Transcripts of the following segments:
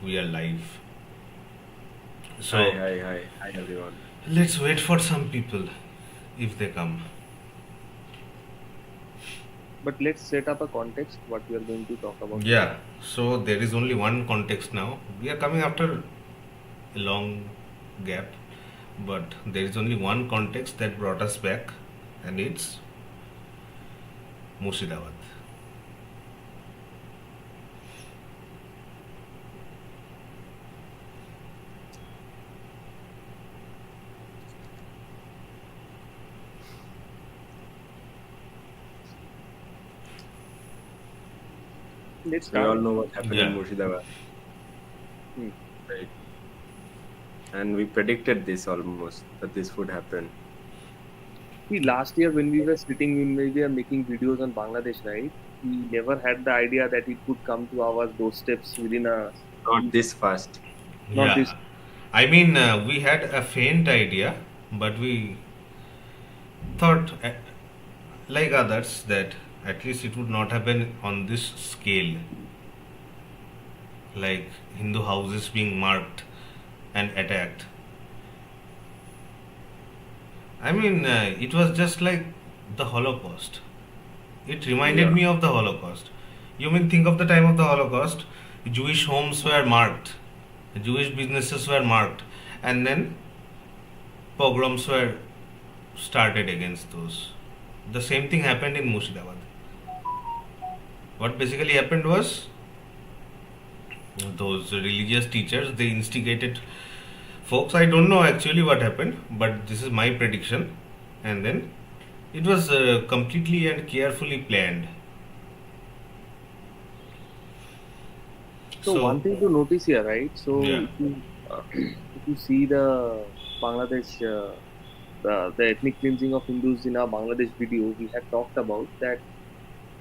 we are live. Hi, So hi, hi, hi everyone. let's wait for some people if they come. But let's set up a context what we are going to talk about today. Yeah, so there is only one context now. We are coming after a long gap, but there is only one context that brought us back, and it's Murshidabad. Let's We all start. know what happened in Yeah, Murshidabad, Hmm. right? And we predicted this almost that this would happen. See, last year when we were sitting in, we were making videos on Bangladesh, right? We never had the idea that it could come to our doorsteps within a Not this fast. not this. yeah. I mean, we had a faint idea, but we thought, like others, that at least it would not happen on this scale, like Hindu houses being marked and attacked. I mean, it was just like the Holocaust. It reminded Yeah, me of the Holocaust. You mean think of the time of the Holocaust? Jewish homes were marked, Jewish businesses were marked, and then pogroms were started against those. The same thing happened in Murshidabad. What basically happened was those religious teachers they instigated folks. I don't know actually what happened, but this is my prediction. And then it was completely and carefully planned. So one So thing to notice here, right? So yeah, if you see the Bangladesh, the ethnic cleansing of Hindus in our Bangladesh video, we had talked about that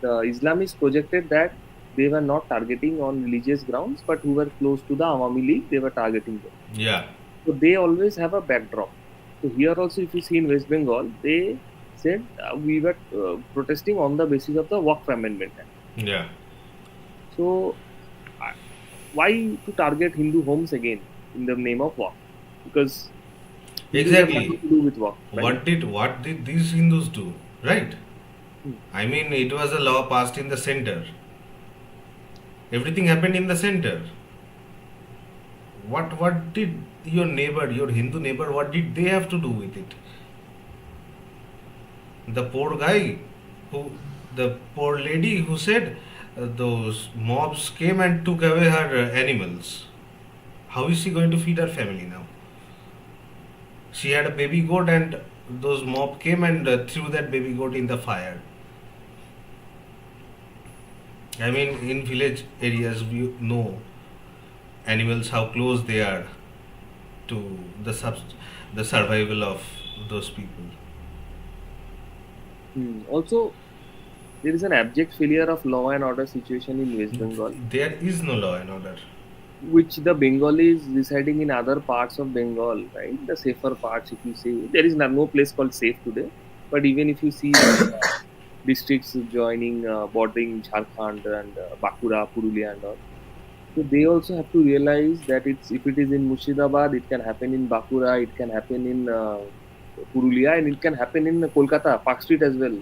the Islamists projected that they were not targeting on religious grounds, but who were close to the Awami League, they were targeting them. yeah, So they always have a backdrop. So here also, if you see in West Bengal, they said we were protesting on the basis of the Waqf Amendment Act. yeah. So uh, why to target Hindu homes again in the name of Waqf? Because Hindus have nothing Exactly. to do with Waqf, right? What did these Hindus do? Right? Hmm. I mean, it was a law passed in the center. Everything happened in the center. What did your neighbor, your Hindu neighbor, what did they have to do with it? The poor guy, who, the poor lady who said those mobs came and took away her animals. How is she going to feed her family now? She had a baby goat and those mob came and threw that baby goat in the fire. I mean, in village areas, we know animals how close they are to the survival of those people. Also, there is an abject failure of law and order situation in West Bengal, There is no law and order. which the Bengalis residing in other parts of Bengal, right? The safer parts, if you say, there is no place called safe today. But even if you see the districts joining, bordering Jharkhand and Bakura, Purulia, and all, so they also have to realize that it's if it is in Murshidabad, it can happen in Bakura, it can happen in Purulia, and it can happen in Kolkata, Park Street as well.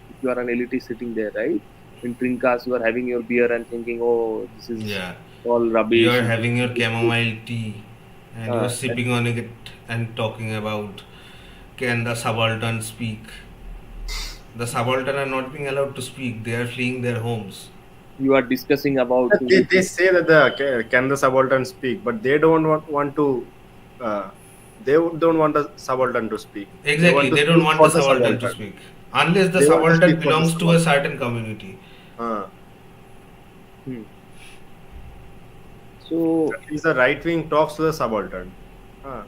If you are an elitist sitting there, right? In Trinkas, you are having your beer and thinking, oh, this is Yeah, all you rubbish. are having your chamomile tea and you are Uh, sipping on it and talking about can the subaltern speak. The subaltern are not being allowed to speak, they are fleeing their homes. you are discussing about they say that can the subaltern speak, but they don't want to. Uh, don't want the subaltern to speak. They Exactly, want to they don't speak want the for the subaltern to subaltern. speak. Unless the They want to subaltern speak for the belongs to a subaltern. certain community. Uh, hmm. So that means the right wing talks to the subaltern. Uh,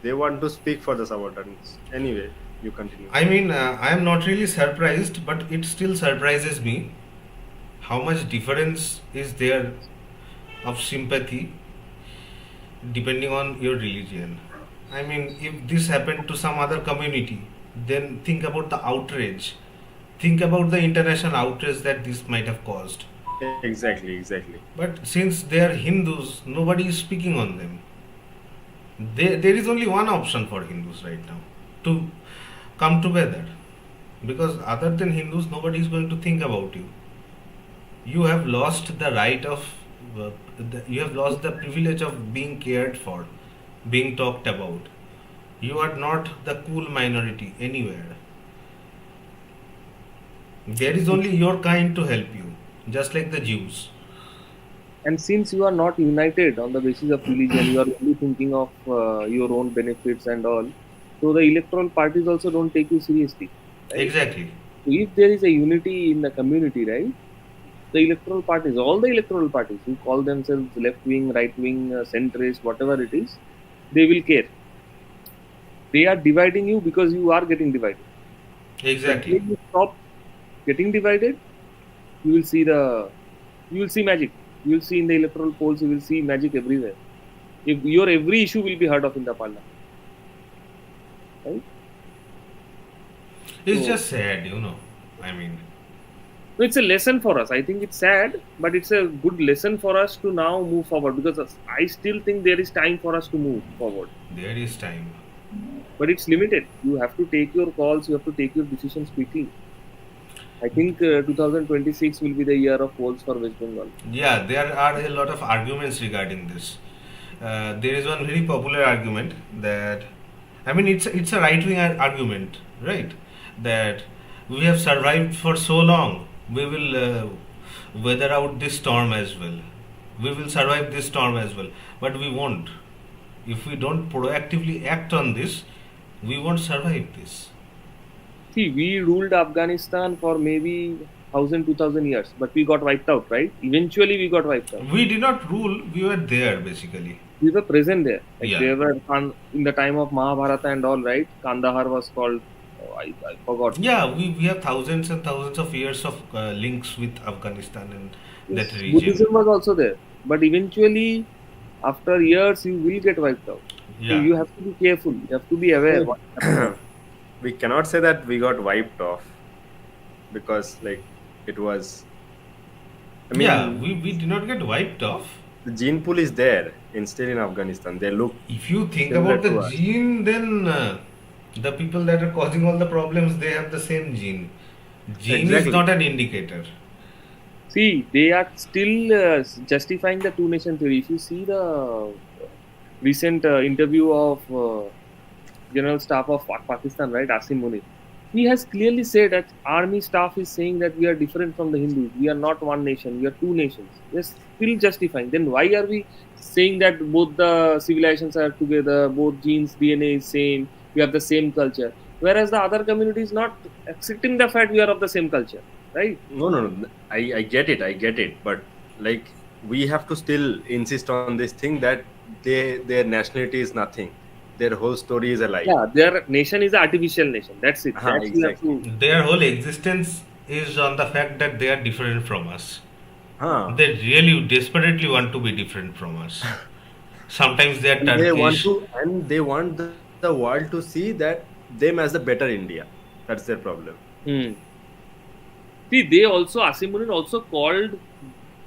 they want to speak for the subalterns. Anyway, you continue. I mean, I am not really surprised, but it still surprises me how much difference is there of sympathy depending on your religion. I mean, if this happened to some other community, then think about the outrage. Think about the international outrage that this might have caused. Exactly. But since they are Hindus, nobody is speaking on them. There is only one option for Hindus right now to come together. Because other than Hindus, nobody is going to think about you. You have lost the right of, you have lost the privilege of being cared for, being talked about. You are not the cool minority anywhere. There is only your kind to help you, just like the Jews. And since you are not united on the basis of religion, you are only thinking of your own benefits and all. So the electoral parties also don't take you seriously, right? Exactly. So if there is a unity in the community, right? The electoral parties, all the electoral parties who call themselves left wing, right wing, centrist, whatever it is, they will care. They are dividing you because you are getting divided. The day Exactly. you stop getting divided, you will see you will see magic. You will see in the electoral polls, you will see magic everywhere. If your every issue will be heard of in the parliament, right? It's So just sad, you know. I mean, it's a lesson for us. I think it's sad, but it's a good lesson for us to now move forward because I still think there is time for us to move forward. there is time. But it's limited. You have to take your calls, you have to take your decisions quickly. I think 2026 will be the year of polls for West Bengal. Yeah, there are a lot of arguments regarding this. There is one very popular argument that, I mean, it's a right wing argument, right? That we have survived for so long, we will weather out this storm as well. We will survive this storm as well, but we won't. If we don't proactively act on this, we won't survive this. See, we ruled Afghanistan for maybe 1,000, 2,000 years, but we got wiped out, right? Eventually, we got wiped out. We did not rule; we were there basically. We were present there. Like Yeah. they were in the time of Mahabharata and all, right? Kandahar was called. Oh, I forgot. Yeah, we have thousands and thousands of years of links with Afghanistan and that Yes, region. Buddhism was also there, but eventually, after years, you will get wiped out. So Yeah, you have to be careful. You have to be aware what happening. We cannot say that we got wiped off because like it was. I yeah, mean, we did not get wiped off. the gene pool is there instead in Afghanistan. They look If you think similar about the to us. gene, then the people that are causing all the problems, they have the same gene. Gene is Exactly. not an indicator. See, they are still justifying the two nation theory. If you see the recent interview of General Staff of Pakistan, right, Asim Munir, he has clearly said that army staff is saying that we are different from the Hindus. We are not one nation. We are two nations. They're still justifying. Then why are we saying that both the civilizations are together, both genes, DNA is same, we have the same culture, whereas the other community is not accepting the fact we are of the same culture, right? No. I get it. But like we have to still insist on this thing that their nationality is nothing. Their whole story is a lie. Yeah, their nation is an artificial nation. That's it. That's we have Exactly. to. Their whole existence is on the fact that they are different from us. Huh. They really desperately want to be different from us. Sometimes they are And they want Turkish. to, and they want the world to see that them as the better India. That's their problem. Hmm. See, they also Asim Munir also called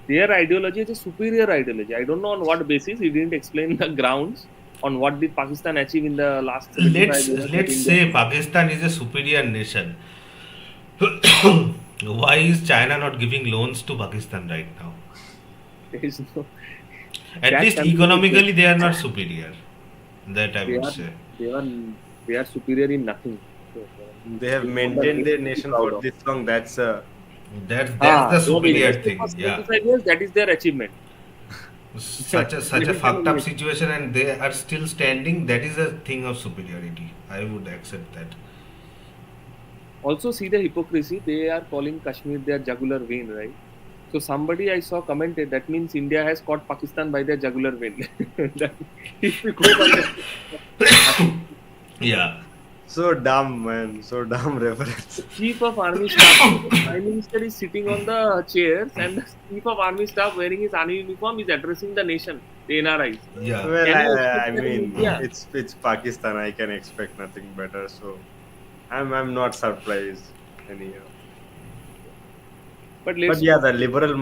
their ideology as a superior ideology. I don't know on what basis. He didn't explain the grounds on what did Pakistan achieve in the last 75 Let's years. that let's India- say Pakistan is a superior nation. Why is China not giving loans to Pakistan right now? There is no. At That least country- economically, they are not superior. That I They would are, say. they are superior in nothing. So, They have maintained their nation for this long. That's That's the superior for thing. Yeah, 75 years, that is their achievement. such a Let me fucked tell up you. situation, and they are still standing. That is a thing of superiority. I would accept that. Also, see the hypocrisy. They are calling Kashmir their jugular vein, right? So somebody I saw commented that means India has caught Pakistan by their jugular vein. If we go by the Yeah, so dumb, man. So dumb reference. chief of army staff, the prime minister is sitting on the chairs, and the chief of army staff wearing his army uniform is addressing the nation, the NRIs. yeah. Well, Can you I expect that in mean, India? it's Pakistan. I can expect nothing better. So, I'm not surprised anyhow. But But let's yeah, the liberal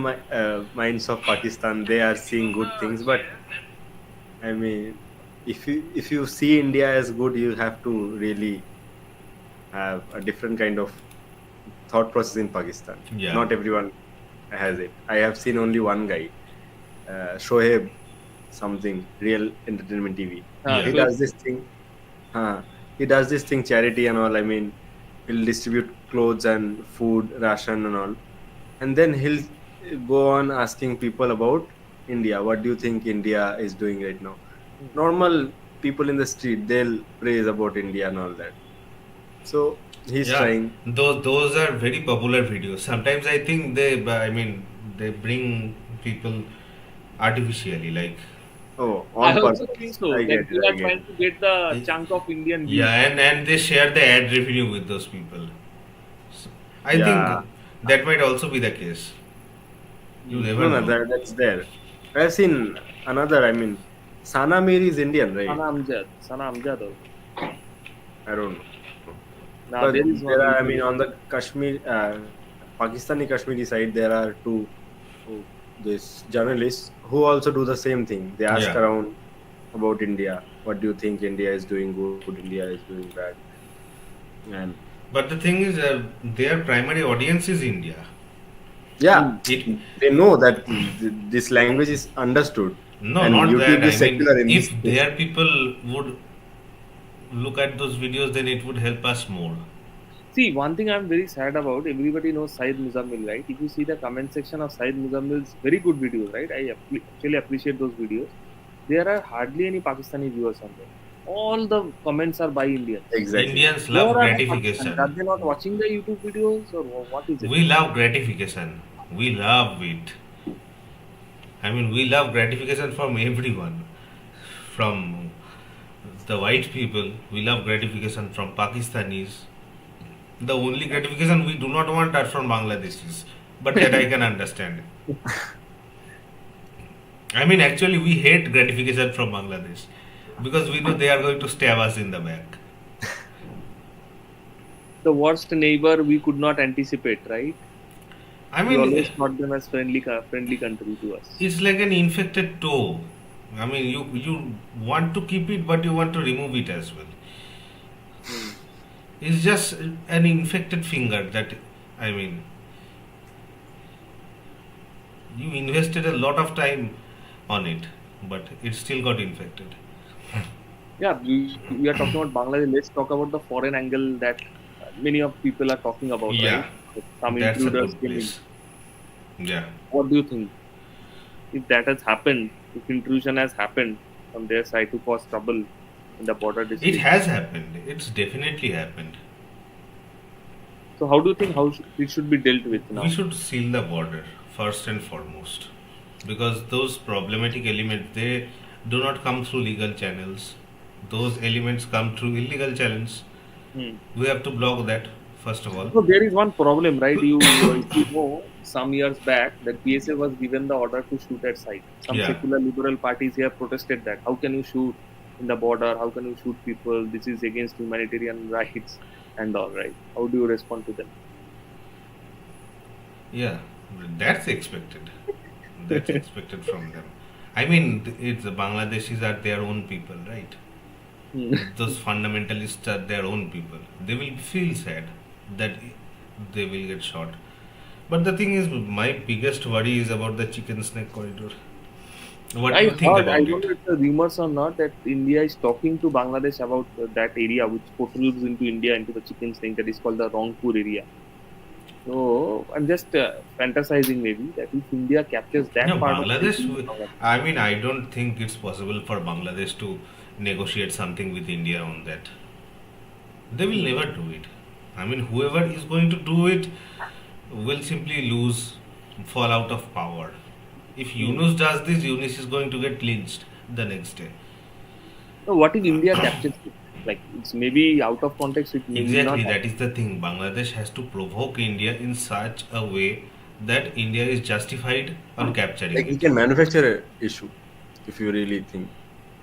minds of Pakistan, they are seeing good things. But I mean, if you see India as good, you have to really have a different kind of thought process in Pakistan. Yeah. Not everyone has it. I have seen only one guy, Shoaib, something real entertainment TV. Yeah. He so does this thing. Uh, he does this thing, charity and all. I mean, he'll distribute clothes and food, ration and all, and then he'll go on asking people about India. What do you think India is doing right now? Normal people in the street, they'll praise about India and all that. So he's Yeah, trying. those are very popular videos. Sometimes I think I mean, they bring people artificially, like Oh, I on also think purpose. so I that get they it. I are get trying it. to get the chunk of Indian views. yeah, and they share the ad revenue with those people. So, I think Yeah. that might also be the case. You never No, no, know. that's there. I've seen another. I mean, Sana Miri is Indian, right? Sana Amjad also. I don't know. Now But there is there one are, I video. mean, on the Pakistani Kashmiri side, there are two this journalists who also do the same thing. They ask Yeah, around about India. What do you think India is doing good? India is doing bad. And but the thing is, their primary audience is India. yeah, Hmm. It they know that this language is understood, No, and not that. YouTube I is mean, secular in this if case. their people would look at those videos, then it would help us more. See, one thing I'm very sad about, everybody knows Syed Muzammil, right? If you see the comment section of Syed Muzammil's very good videos, right? Actually appreciate those videos. There are hardly any Pakistani viewers on there. All the comments are by Indians. Exactly. Indians Where love are the Pakistanis? Are gratification. they not watching the YouTube videos or what is it? We love gratification. We love it. I mean, we love gratification from everyone. From the white people, we love gratification from Pakistanis. The only gratification we do not want are from Bangladeshis. But that I can understand. I mean, actually, we hate gratification from Bangladesh because we know they are going to stab us in the back. The worst neighbor we could not anticipate, right? I We always mean, thought them as friendly country to us. it's like an infected toe. I mean, you want to keep it, but you want to remove it as well. Hmm. It's just an infected finger that, I mean, you invested a lot of time on it, but it still got infected. Yeah, we are talking about Bangladesh. Let's talk about the foreign angle that many of people are talking about, Yeah, right? Some that's a intruders good came in. place. Yeah. What do you think? If that has happened, if intrusion has happened from their side to cause trouble in the border It district, has happened. It's definitely happened. so how do you think it should be dealt with now? We should seal the border first and foremost because those problematic elements they do not come through legal channels. Those elements come through illegal channels. Hmm. We have to block that first of all. So there is one problem, right? If you know, some years back, that PSA was given the order to shoot at sight. Some Yeah. secular liberal parties here protested that. How can you shoot in the border? How can you shoot people? This is against humanitarian rights and all, right? How do you respond to them? Yeah, that's expected. That's expected from them. I mean, it's the Bangladeshis are their own people, right? Hmm. Those fundamentalists are their own people. They will feel sad that they will get shot. But the thing is, my biggest worry is about the chicken snake corridor. What do I you think heard, I about don't know it? if the rumors or not, that India is talking to Bangladesh about that area which protrudes into India, into the chicken snake, that is called the Rangpur area. So I'm just fantasizing maybe that if India captures that No, part of Bangladesh. Bangladesh. I mean, I don't think it's possible for Bangladesh to negotiate something with India on that. They will never do it. I mean, whoever is going to do it will simply lose, fall out of power. If Yunus does this, Yunus is going to get lynched the next day. So what if India captures it? Like it's maybe out of context. It may Exactly, not. that is the thing. Bangladesh has to provoke India in such a way that India is justified on capturing Like we it. can manufacture a issue if you really think,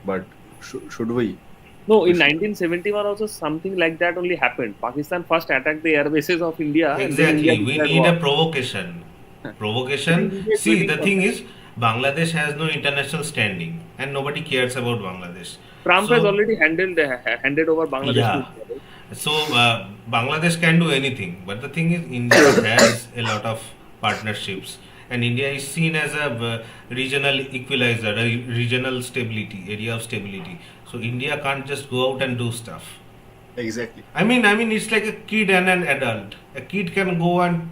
but should we? No, in We should. 1971 also something like that only happened. Pakistan first attacked the air bases of India, and then India Exactly, we declared need war. a provocation. I Provocation. think India is See, waiting the for thing that. is, Bangladesh has no international standing, and nobody cares about Bangladesh. Trump has So, already handed over Bangladesh to yeah. India, right? So, Bangladesh can do anything, but the thing is, India has a lot of partnerships, and India is seen as a regional equalizer, a regional stability, area of stability. So, India can't just go out and do stuff. Exactly. I mean, it's like a kid and an adult. A kid can go and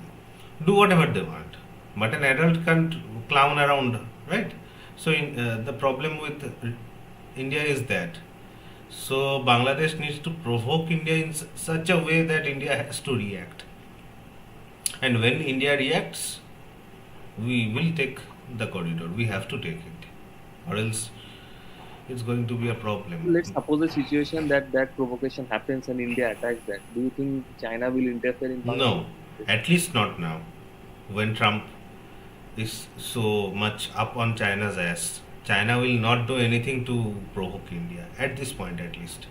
do whatever they want, but an adult can't clown around, right? So, the problem with India is that. So, Bangladesh needs to provoke India in such a way that India has to react. And when India reacts, we will take the corridor. We have to take it, or else it's going to be a problem. Let's suppose a situation that that provocation happens and India attacks that. Do you think China will interfere in Bangladesh? No, at least not now. When Trump is so much up on China's ass, China will not do anything to provoke India at this point, at least,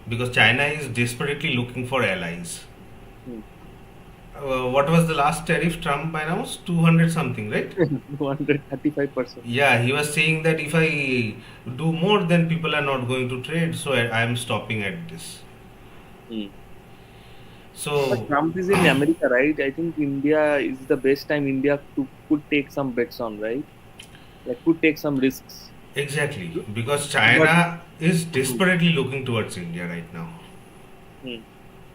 because China is desperately looking for allies. Hmm. What was the last tariff Trump announced? 200 something, right? 235%. Yeah, he was saying that if I do more, then people are not going to trade, so I am stopping at this. Hmm. But So, Trump is in America, right? I think India is the best time India to could take some bets on, right? Like could take some risks. exactly, because But China is desperately looking towards India right now. Hmm.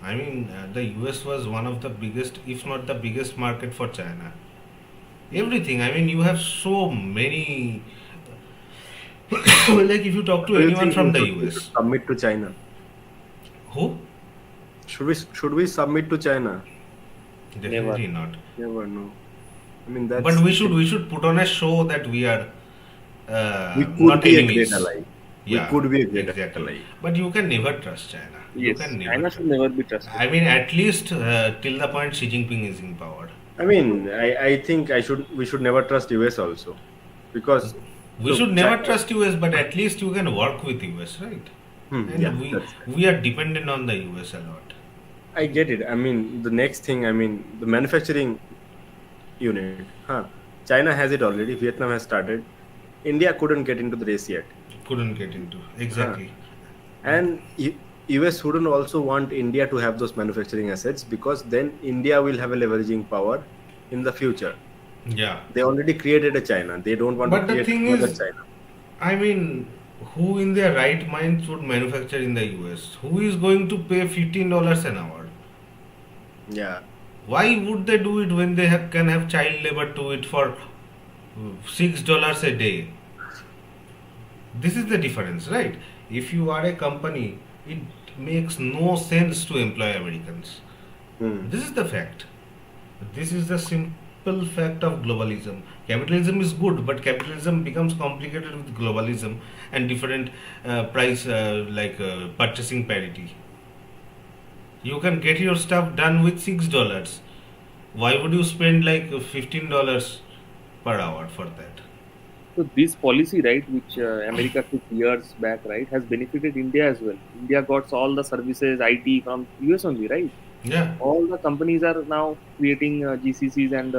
I mean, the US was one of the biggest, if not the biggest market for China. Everything. I mean, you have so many. Like, if you talk to do you anyone think from the we should US, submit to China? who? Should we submit to China? Never. Definitely not. Never know. I mean But that's we should put on a show that we are we could not be a great enemies. ally. We Yeah, could be a great exactly. ally. But you can never trust China. You Yes, can never China should trust. never be trusted. I mean, at least till the point Xi Jinping is in power. I mean, I think we should never trust US also because We look, should never China. trust US, but at least you can work with US, right? Yeah, And we that's we are dependent on the US a lot. I get it. I mean, the next thing, I mean, the manufacturing unit. China has it already. Vietnam has started. India couldn't get into the race yet. Couldn't get into Huh. exactly. And US wouldn't also want India to have those manufacturing assets because then India will have a leveraging power in the future. Yeah. They already created a China. They don't want to But the create thing another is, China. I mean, who in their right mind would manufacture in the US? Who is going to pay $15 an hour? Yeah. Why would they do it when they can have child labor do it for $6 a day? This is the difference, right? If you are a company, it makes no sense to employ Americans. Hmm. This is the fact. This is the simple fact of globalism. Capitalism is good, but capitalism becomes complicated with globalism and different price, purchasing parity. You can get your stuff done with $6. Why would you spend like $15 per hour for that? So this policy, right, which America took years back, right, has benefited India as well. India got all the services, IT from US only, right? Yeah, All the companies are now creating GCCs and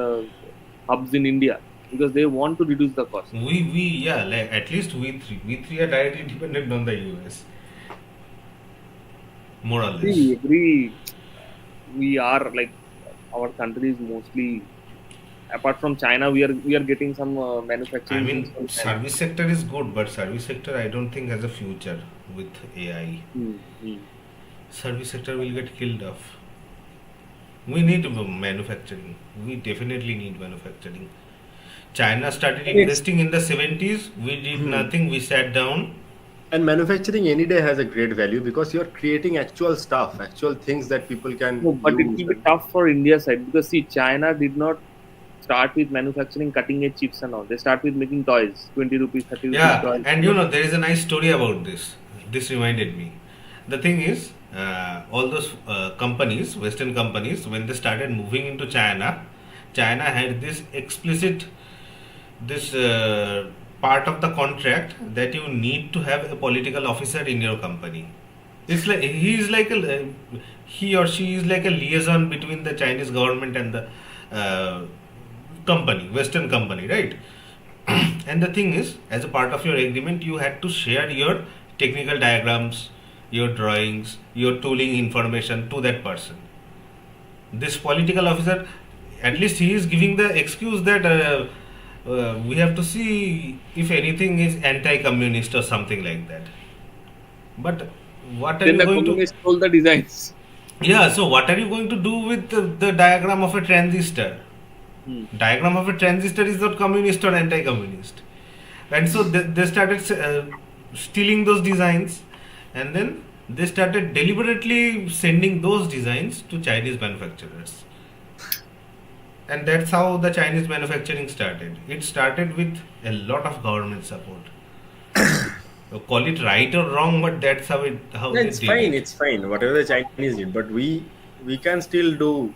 hubs in India because they want to reduce the cost. we yeah, like at least we three are directly dependent on the US, more or less. See, we are like our country is mostly apart from China, we are getting some I manufacturing things mean, from China. service sector is good, but service sector I don't think has a future with AI. Hmm, hmm. Service sector will get killed off. We need manufacturing. We definitely need manufacturing. China started And it's investing in the 70s. We did nothing. We sat down. and manufacturing any day has a great value because you're creating actual stuff, actual things that people can No, but it use. will be tough for India side because see, China did not start with manufacturing cutting edge chips and all. They start with making toys, 20 rupees, 30 rupees Yeah, toys. and there is a nice story about this. This reminded me. The thing is, all those companies, Western companies, when they started moving into China, China had this explicit this part of the contract that you need to have a political officer in your company. It's like he or she is like a liaison between the Chinese government and the company, Western company, right? And the thing is, as a part of your agreement, you had to share your technical diagrams, your drawings, your tooling information to that person. This political officer, at least he is giving the excuse that we have to see if anything is anti-communist or something like that. But what are Then you the going to? communists stole the designs. Yeah, so what are you going to do with the diagram of a transistor? Hmm. Diagram of a transistor is not communist or anti-communist. And so they started stealing those designs, and then they started deliberately sending those designs to Chinese manufacturers. And that's how the Chinese manufacturing started. It started with a lot of government support. Call it right or wrong, but that's how Yeah, they it's did fine. it. It's fine. Whatever the Chinese did, but we can still do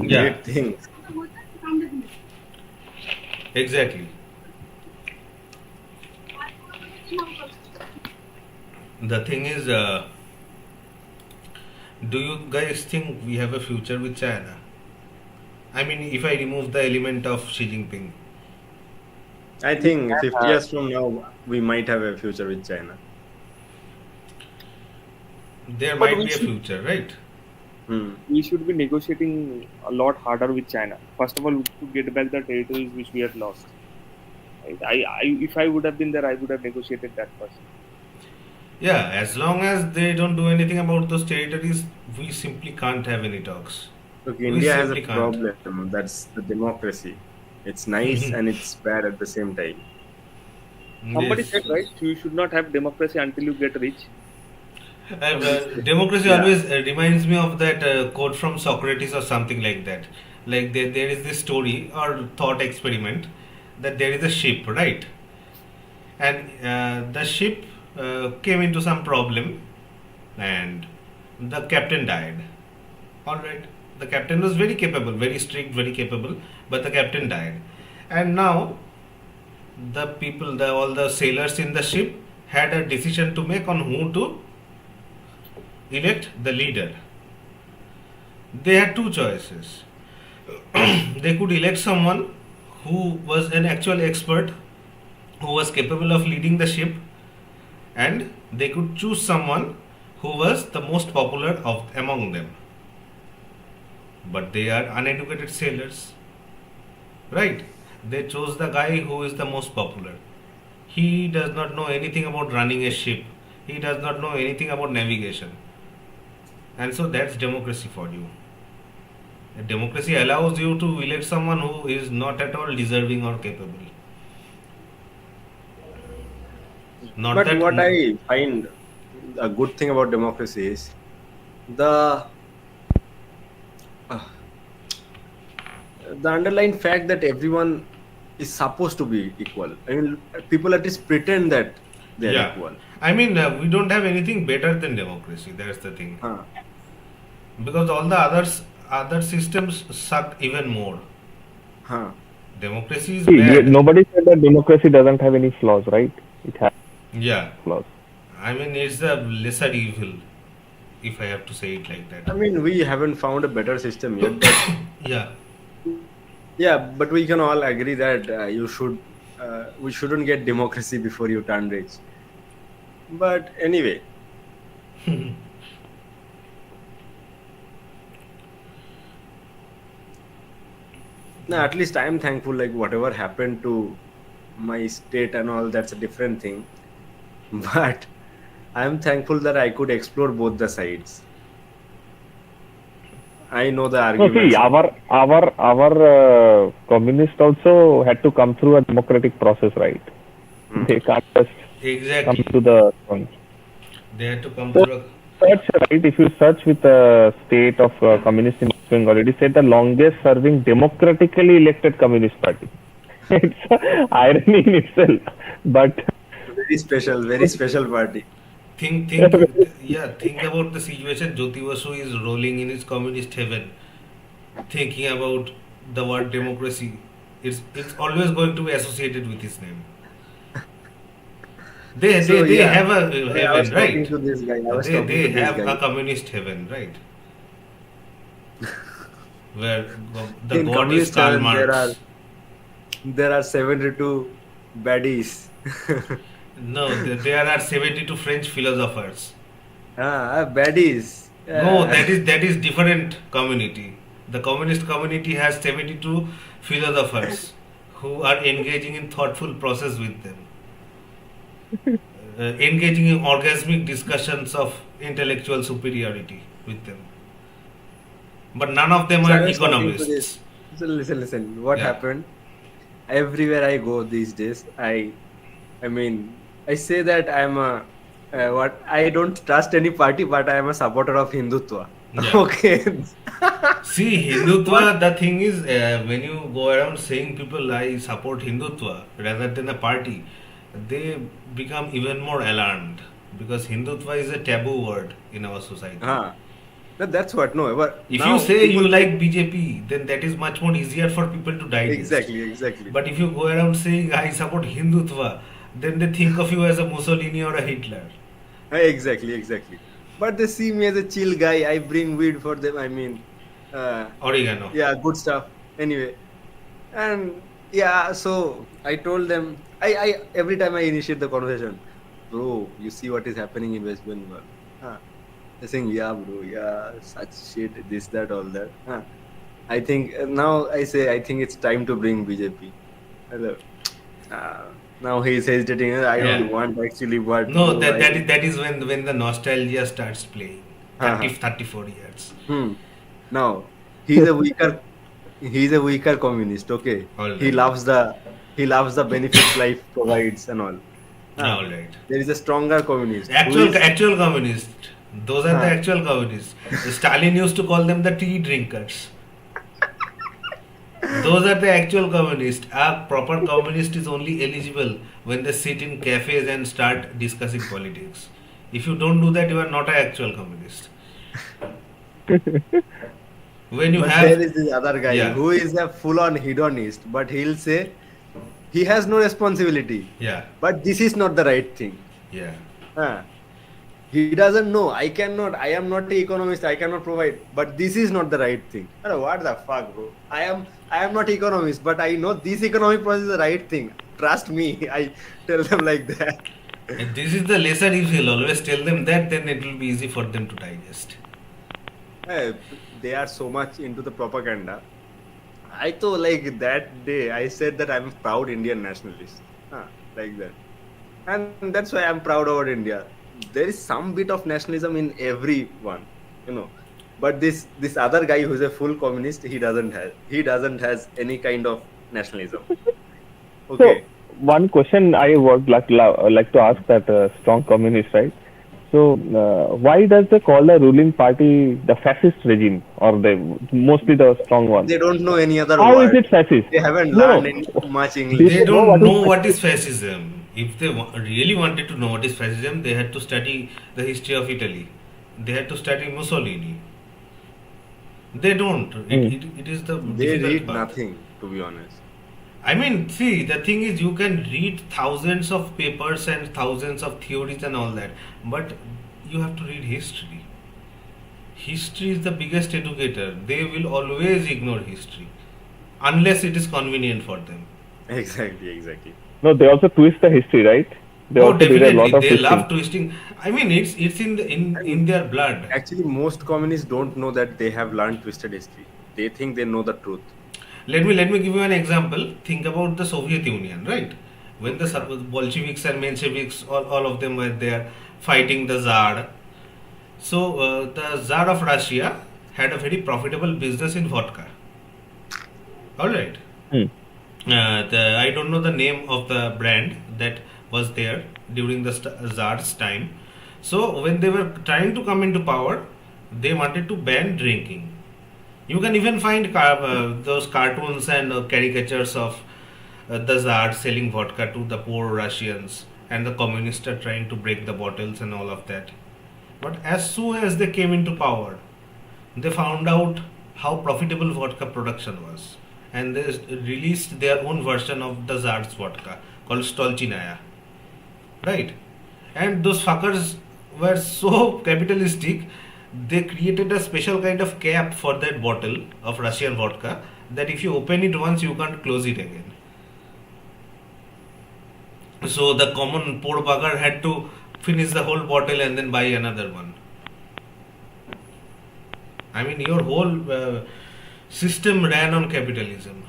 Yeah, great things. exactly. The thing is, do you guys think we have a future with China? I mean, if I remove the element of Xi Jinping, I think 50 Uh, years from now we might have a future with China. there but might be a future, right? Hmm. we should be negotiating a lot harder with China. First of all, to get back the territories which we had lost. Right? If I would have been there, I would have negotiated that first. Yeah, as long as they don't do anything about those territories, we simply can't have any talks. Look, We India has a simply can't. problem. That's the democracy. It's nice and it's bad at the same time. Somebody Yes. said, right, you should not have democracy until you get rich. Democracy Yeah. always reminds me of that quote from Socrates or something like that. Like there is this story or thought experiment that there is a ship, right? And the ship came into some problem, and the captain died. All right, the captain was very capable, very strict, very capable, but the captain died. And now the people, all the sailors in the ship had a decision to make on who to elect the leader. They had two choices. They could elect someone who was an actual expert, who was capable of leading the ship, and they could choose someone who was the most popular of among them. But they are uneducated sailors, right? They chose the guy who is the most popular. He does not know anything about running a ship. He does not know anything about navigation. And so that's democracy for you. Democracy allows you to elect someone who is not at all deserving or capable. Not But that. what I find a good thing about democracy is the uh, the underlying fact that everyone is supposed to be equal. I mean, people at least pretend that they're Yeah. equal. I mean, we don't have anything better than democracy. That's the thing. Huh. Because all the other systems suck even more. Huh. Democracy is See, bad. nobody said that democracy doesn't have any flaws, right? It has Yeah. flaws. I mean, it's the lesser evil, if I have to say it like I that. mean, we haven't found a better system yet, but Yeah. yeah, but we can all agree that we shouldn't get democracy before you turn rich. But anyway, now at least I am thankful. Like whatever happened to my state and all, that's a different thing. But I am thankful that I could explore both the sides. I know the No, see, arguments. our communists also had to come through a democratic process, right? Hmm. They can't just come Exactly. to the front. They had to come So through. search, right? If you search with the state of communist in West Bengal, it is said the longest serving democratically elected communist party. It's a irony in itself, but Very special party. Think, yeah. Think about the situation. Jyoti Basu is rolling in his communist heaven, thinking about the word democracy. It's always going to be associated with his name. So They yeah, have a I was heaven, talking right? to this guy. I was They talking to this have guy. a communist heaven, right? Where the In god is communist Karl heaven, there are Marx. there are 72 baddies. No, there are 72 French philosophers. Baddies. No, Yeah. that is different community. The communist community has 72 philosophers who are engaging in thoughtful process with them, engaging in orgasmic discussions of intellectual superiority with them. But none of them So I are was talking to this. economists. So listen. What Yeah. happened? Everywhere I go these days, I mean, I say that I'm a what I don't trust any party, but I am a supporter of Hindutva. Yeah. Okay. See, Hindutva, the thing is, when you go around saying people I support Hindutva rather than a party, they become even more alarmed because Hindutva is a taboo word in our society. Huh. That's what. No, but If now you say people you like BJP, then that is much more easier for people to digest. exactly. But if you go around saying I support Hindutva, then they think of you as a Mussolini or a Hitler. Exactly. But they see me as a chill guy. I bring weed for them. I mean, Oregano. yeah, good stuff. Anyway, and yeah, so I told them. I every time I initiate the conversation, bro, you see what is happening in West Bengal. Huh. They're saying, yeah, bro, yeah, such shit, this, that, all that. Huh. I think now I say I think it's time to bring BJP. Hello. Uh, now he's hesitating. I don't Yeah. want actually, but No, bro, that is when the nostalgia starts playing. Uh-huh. 34 years. Hmm. Now he's a weaker communist. Okay, All he right. loves the benefits life provides and all. Huh. All right. There is a stronger communist who is Actual communists. Those are the Huh. actual communists. Stalin used to call them the tea drinkers. Those are the actual communists. A proper communist is only eligible when they sit in cafes and start discussing politics. If you don't do that, you are not an actual communist. When you but have, there is this other guy yeah, who is a full-on hedonist, but he'll say he has no responsibility. yeah, But this is not the right thing. yeah. Huh. He doesn't know. I cannot. I am not an economist. I cannot provide. But this is not the right thing. What the fuck, bro? I am not economist, but I know this economic process is the right thing. Trust me. I tell them like that. And this is the lesson. If you'll always tell them that, then it will be easy for them to digest. Eh, they are so much into the propaganda. I thought like that day I said that I'm a proud Indian nationalist. Like that. And that's why I'm proud about India. There is some bit of nationalism in everyone, you know. But this other guy who's a full communist, he doesn't has any kind of nationalism. So Okay. one question I would like to ask that strong communist, right? So why does they call the ruling party the fascist regime or the mostly the strong one? They don't know any other How is word. it fascist? They haven't No, learned any much English. They They know don't what is know what is fascism. If they really wanted to know what is fascism, they had to study the history of Italy. They had to study Mussolini. They don't. It is the They difficult read part. nothing, to be honest. I mean, see, the thing is, you can read thousands of papers and thousands of theories and all that, but you have to read history. History is the biggest educator. They will always ignore history unless it is convenient for them. Exactly. no, they also twist the history, right? They Oh, also did a definitely, lot of they twisting. love twisting. I mean, it's in their blood. Actually, most communists don't know that they have learned twisted history. They think they know the truth. Let me give you an example. Think about the Soviet Union, right? When the Bolsheviks and Mensheviks, all of them were there fighting the Tsar. So the Tsar of Russia had a very profitable business in vodka. All right. Hmm. I don't know the name of the brand that was there during the Tsar's time. So when they were trying to come into power, they wanted to ban drinking. You can even find those cartoons and caricatures of the Tsar selling vodka to the poor Russians, and the communists are trying to break the bottles and all of that. But as soon as they came into power, they found out how profitable vodka production was, and they released their own version of the Tsar's vodka called Stolchinaya, right? And those fuckers were so capitalistic, they created a special kind of cap for that bottle of Russian vodka that if you open it once, you can't close it again. So the common poor bugger had to finish the whole bottle and then buy another one. I mean, your whole system ran on capitalism.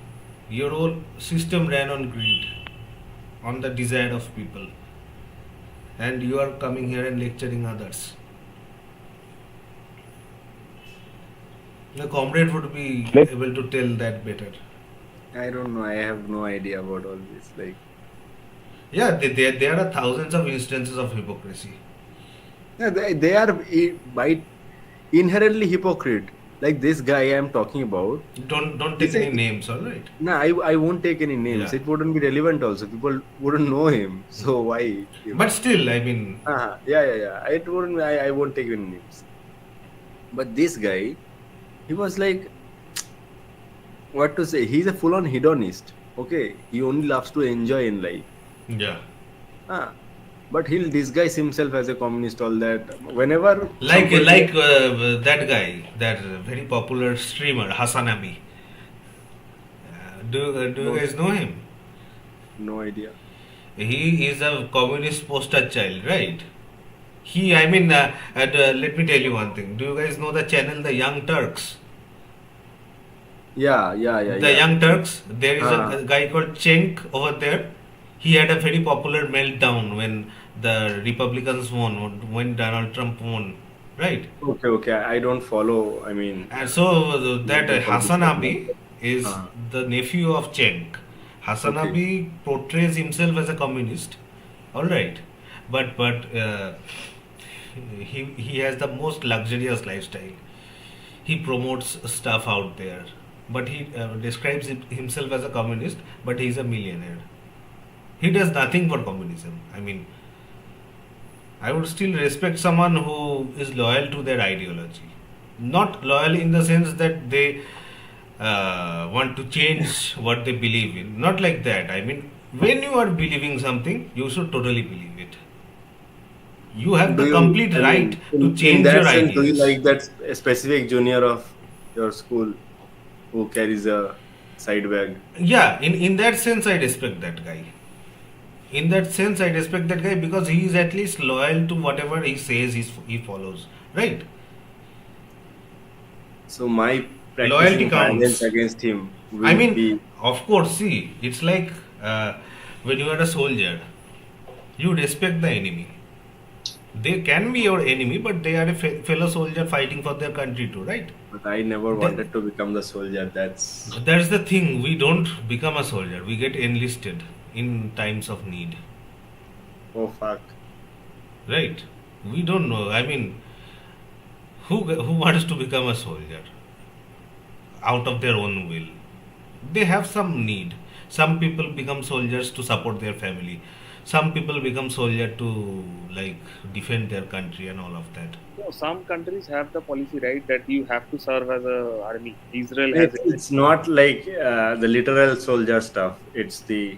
Your whole system ran on greed, on the desire of people. And you are coming here and lecturing others. The comrade would be Let- able to tell that better. I don't know. I have no idea about all this. Like, Yeah, there are thousands of instances of hypocrisy. yeah, they are by inherently hypocrite. Like this guy I'm talking about. Don't He's take any a- names, all right? No, I won't take any names. Yeah. It wouldn't be relevant also. People wouldn't know him. So why? But still, I mean, Yeah. It wouldn't. I won't take any names. But this guy, he was like, what to say? He's a full-on hedonist. Okay, he only loves to enjoy in life. yeah. Ah, but he'll disguise himself as a communist. All that. Whenever Like somebody- that guy, that very popular streamer Hassan Abi. Do you guys know him? no idea. He is a communist poster child, right? I mean, let me tell you one thing. Do you guys know the channel The Young Turks? Yeah. The Young Turks. There is Ah. a guy called Cenk over there. He had a very popular meltdown when the Republicans won, when Donald Trump won, right? Okay. I don't follow. I mean, And so that Hassan Abi is Ah. the nephew of Cenk. Hassan Okay. Abi portrays himself as a communist, all right, but he has the most luxurious lifestyle. He promotes stuff out there, but he describes himself as a communist, but he is a millionaire. He does nothing for communism. I mean, I would still respect someone who is loyal to their ideology. Not loyal in the sense that they want to change what they believe in. Not like that. I mean, when you are believing something, you should totally believe it. You have do the you- complete I mean, right in- to change in that your sense, do you ideas. like that specific junior of your school who carries a side bag? Yeah, in that sense, I respect that guy. In that sense, I respect that guy because he is at least loyal to whatever he says he follows. Right? So my Loyalty practicing counts. violence against him will I mean, be of course, see, it's like when you are a soldier, you respect the enemy. They can be your enemy, but they are a fellow soldier fighting for their country too, right? but I never wanted to become the soldier. That's That's the thing. We don't become a soldier. We get enlisted in times of need, oh fuck. right? We don't know. I mean, who wants to become a soldier out of their own will? They have some need. Some people become soldiers to support their family. Some people become soldier to like defend their country and all of that. So some countries have the policy, right, that you have to serve as a army. Israel has It's not like the literal soldier stuff. It's the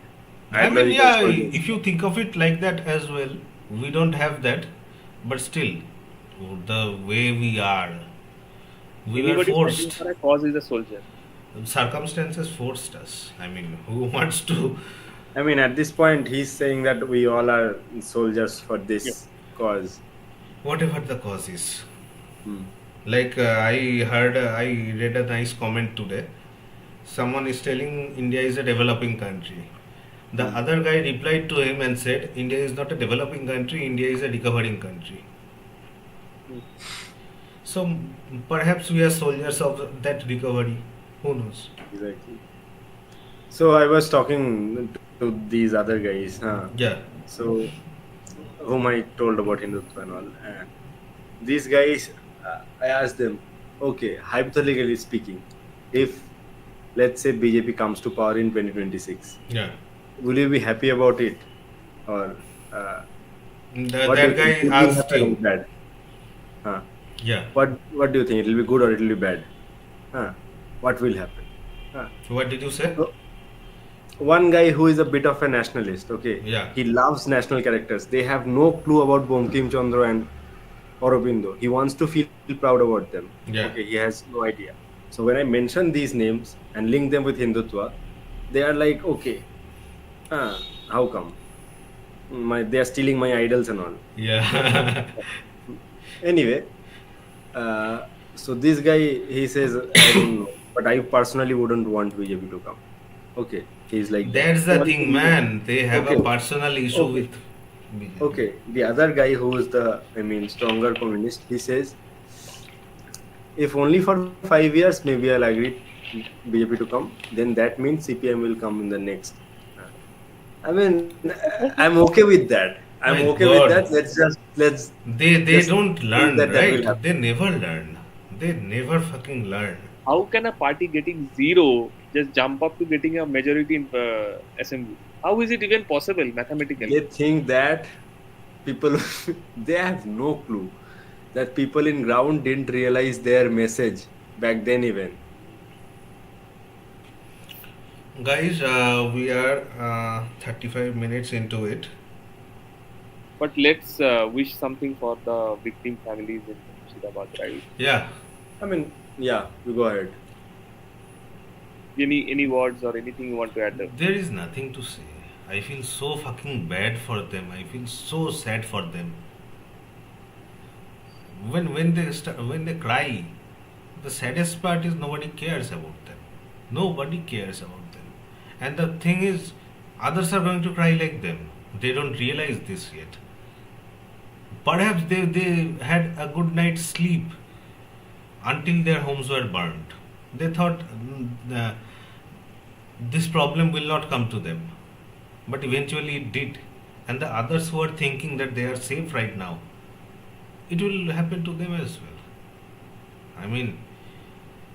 I mean, ideological yeah, soldiers. if you think of it like that as well, we don't have that, but still, the way we are, we were anybody fighting forced. for a cause is a soldier. Circumstances forced us. I mean, who wants to? I mean, at this point, he's saying that we all are soldiers for this Yeah. cause. Whatever the cause is. Hmm. Like I read a nice comment today. Someone is telling India is a developing country. The other guy replied to him and said, India is not a developing country, India is a recovering country. Hmm. So perhaps we are soldiers of that recovery. Who knows? Exactly. So I was talking to these other guys. Yeah. So whom I told about Hindutva and all. And these guys, I asked them, okay, hypothetically speaking, if let's say BJP comes to power in 2026, Yeah. will you be happy about it? Or what do That you guy think? Will asked happen you. or bad? Huh. Yeah. What do you think? It will be good or it will be bad? Huh. What will happen? Huh. What did you say? One guy who is a bit of a nationalist, okay? Yeah. He loves national characters. They have no clue about Bankim Chandra and Aurobindo. He wants to feel proud about them. Yeah. Okay, he has no idea. So when I mention these names and link them with Hindutva, they are like, okay, how come? they are stealing my idols and all. Yeah. Anyway, uh, so this guy, he says, I don't know, but I personally wouldn't want BJP to come. Okay, he's like that. That's the thing, man. They have Okay, a personal issue okay, with BJP. okay. The other guy who is the, I mean, stronger communist, he says, if only for 5 years, maybe I'll agree BJP to come. Then that means CPM will come in the next. I mean, I'm okay with that. I'm My okay with God. that. Let's They just don't think learn, that that will right? happen. They never learn. They never fucking learn. How can a party getting zero just jump up to getting a majority in assembly? How is it even possible mathematically? They think that people, they have no clue that people in ground didn't realize their message back then even. Guys, we are 35 minutes into it. But let's wish something for the victim families in Murshidabad, right? Yeah. I mean, yeah, you go ahead. Any words or anything you want to add? There is nothing to say. I feel so fucking bad for them. I feel so sad for them. When they cry, the saddest part is nobody cares about them. Nobody cares about them. And the thing is, others are going to cry like them. They don't realize this yet. Perhaps they had a good night's sleep until their homes were burned. They thought this problem will not come to them. But eventually it did. And the others who are thinking that they are safe right now, it will happen to them as well. I mean,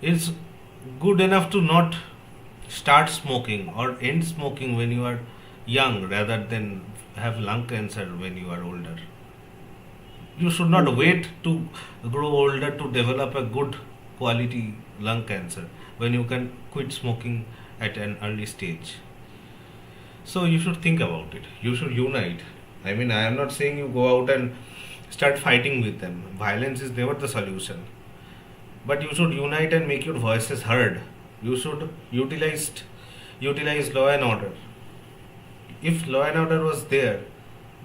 it's good enough to not start smoking or end smoking when you are young rather than have lung cancer when you are older. You should not wait to grow older to develop a good quality lung cancer when you can quit smoking at an early stage. So you should think about it. You should unite. I mean, I am not saying you go out and start fighting with them. Violence is never the solution. But you should unite and make your voices heard. You should utilize law and order. If law and order was there,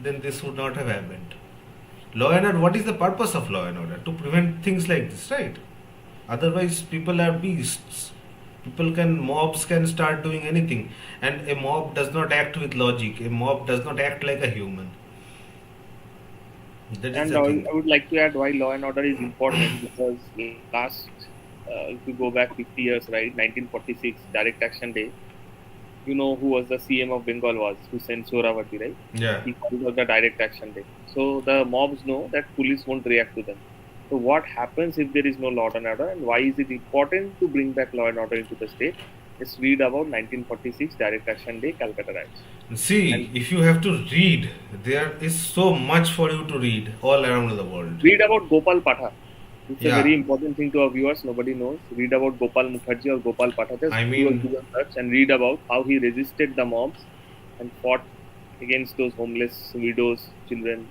then this would not have happened. Law and order, what is the purpose of law and order? To prevent things like this, right? Otherwise, people are beasts. Mobs can start doing anything. And a mob does not act with logic. A mob does not act like a human. That is And the thing. I would like to add why law and order is important because last, if you go back 50 years, right, 1946, Direct Action Day, you know who was the CM of Bengal was, Hussein Sohrawardy, right? Yeah. He called it the Direct Action Day. So the mobs know that police won't react to them. So what happens if there is no law and order, and why is it important to bring back law and order into the state? Let's read about 1946 Direct Action Day Calcutta Riots. See, And if you have to read, there is so much for you to read all around the world. read about Gopal Patha. It's a Yeah. very important thing to our viewers. Nobody knows. Read about Gopal Mukherjee or Gopal Patha. Just I do a mean- Google search and read about how he resisted the mobs and fought against those homeless widows, children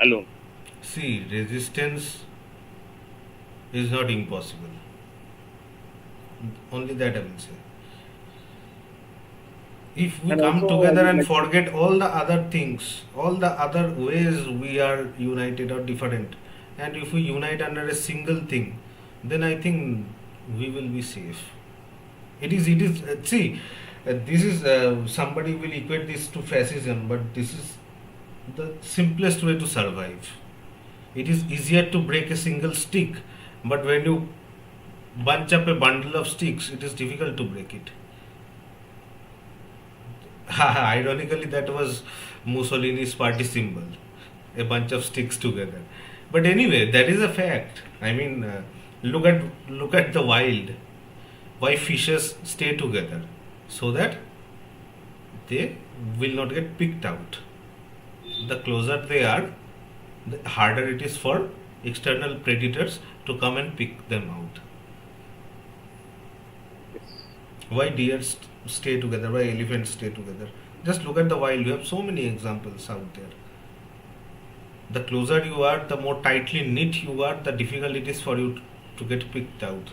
alone. See, resistance is not impossible. Only that I will say. If we And come also, I together would and like to- forget all the other things, all the other ways we are united or different, and if we unite under a single thing, then I think we will be safe. It is, this is, somebody will equate this to fascism, but this is the simplest way to survive. It is easier to break a single stick, but when you bunch up a bundle of sticks, it is difficult to break it. Ironically, that was Mussolini's party symbol, a bunch of sticks together. But anyway, that is a fact. I mean, look at the wild. Why fishes stay together? So that they will not get picked out. The closer they are, the harder it is for external predators to come and pick them out. Yes. Why deer stay together? Why elephants stay together? Just look at the wild. You have so many examples out there. The closer you are, the more tightly knit you are, the difficult it is for you to get picked out.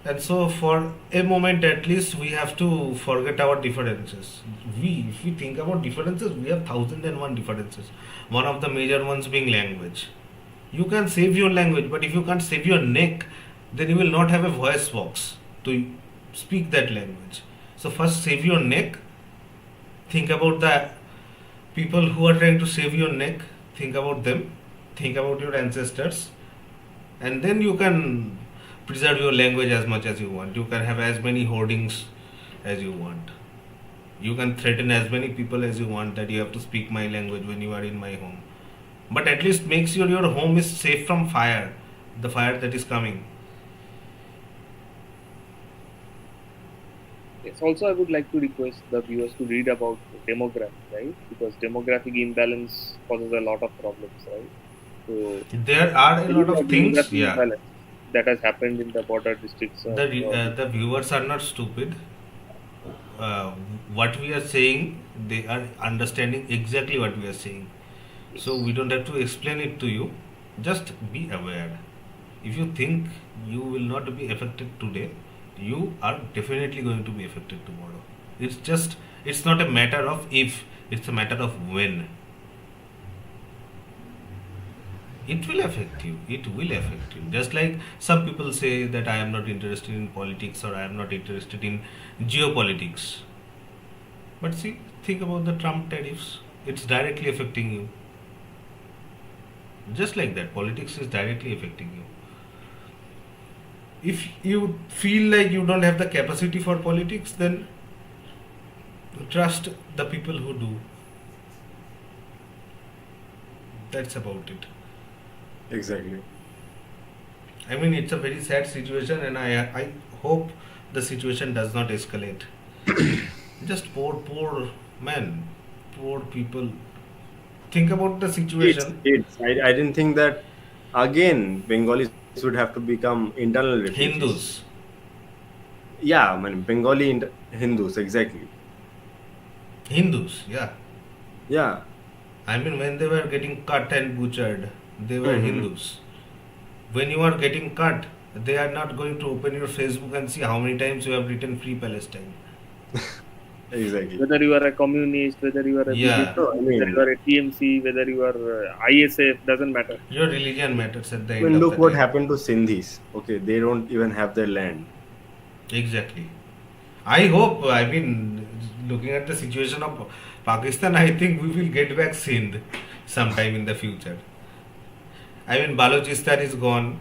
And so, for a moment at least, we have to forget our differences. If we think about differences, we have 1001 differences. One of the major ones being language. You can save your language, but if you can't save your neck, then you will not have a voice box to speak that language. So, first save your neck. Think about the people who are trying to save your neck. Think about them. Think about your ancestors, and then you can preserve your language as much as you want. You can have as many hoardings as you want. You can threaten as many people as you want that you have to speak my language when you are in my home. But at least make sure your home is safe from fire, the fire that is coming. Yes. Also, I would like to request the viewers to read about demography, right? Because demographic imbalance causes a lot of problems, right? So There are a there lot is a of things, demographic yeah. imbalance that has happened in the border districts. The viewers are not stupid. Uh, what we are saying, they are understanding exactly what we are saying. So we don't have to explain it to you. Just be aware. If you think you will not be affected today, you are definitely going to be affected tomorrow. It's not a matter of if, it's a matter of when. It will affect you. It will affect you. Just like some people say that I am not interested in politics or I am not interested in geopolitics. But see, think about the Trump tariffs. It's directly affecting you. Just like that, politics is directly affecting you. If you feel like you don't have the capacity for politics, then trust the people who do. That's about it. Exactly. I mean, it's a very sad situation, and I hope the situation does not escalate. Just poor men, poor people. Think about the situation. I didn't think that again Bengalis would have to become internal refugees. Hindus, Yeah, I mean Bengali Hindus, exactly. yeah. Yeah. I mean, when they were getting cut and butchered, they were Mhm. Hindus. When you are getting cut, they are not going to open your Facebook and see how many times you have written Free Palestine. Exactly. Whether you are a communist, whether you are a Yeah. BJP, No, I whether you mean, are a TMC, whether you are ISF, doesn't matter. Your religion matters at the I end mean, of look the what day. happened to Sindhis. Okay, they don't even have their land. Exactly. I hope, I mean, looking at the situation of Pakistan, I think we will get back Sindh sometime in the future. I mean, Balochistan is gone,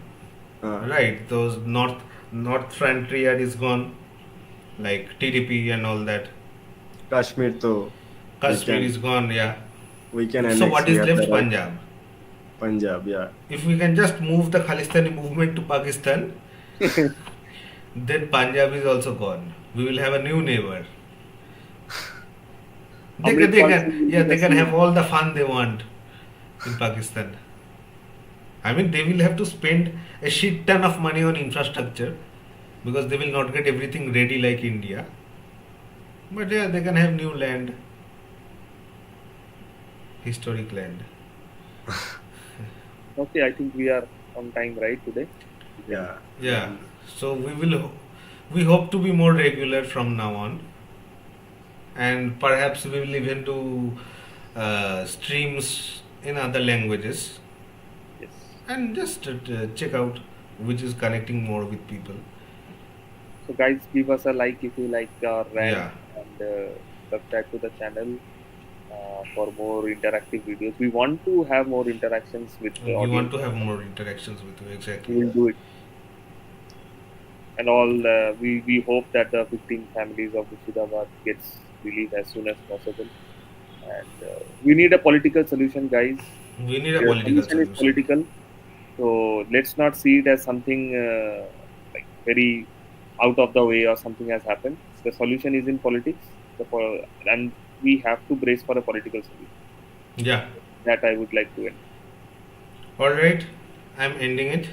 Uh, right? Those North Frontier is gone, like TDP and all that. Kashmir, though, Kashmir is gone, yeah. we can So annex. what We is have left? the right. Punjab. Punjab, yeah. If we can just move the Khalistani movement to Pakistan, then Punjab is also gone. We will have a new neighbor. Amrit They Pal can, Singh will yeah, be they the can CM. have all the fun they want in Pakistan. I mean, they will have to spend a shit ton of money on infrastructure because they will not get everything ready like India. But yeah, they can have new land, historic land. Okay, I think we are on time right today. Yeah. Yeah. So we hope to be more regular from now on, and perhaps we will even do streams in other languages Yes. and just check out which is connecting more with people. So guys, give us a like if you like our rant Yeah. and subscribe to the channel for more interactive videos. We want to have more interactions with the We audience. want to have more interactions with you, We exactly. will do it. And all we hope that the 15 families of Murshidabad gets released as soon as possible. And we need a political solution, guys. We need a The political solution is solution. political, so let's not see it as something like very out of the way or something has happened. The solution is in politics, and we have to brace for a political solution. Yeah. That I would like to end. All right. I'm ending it.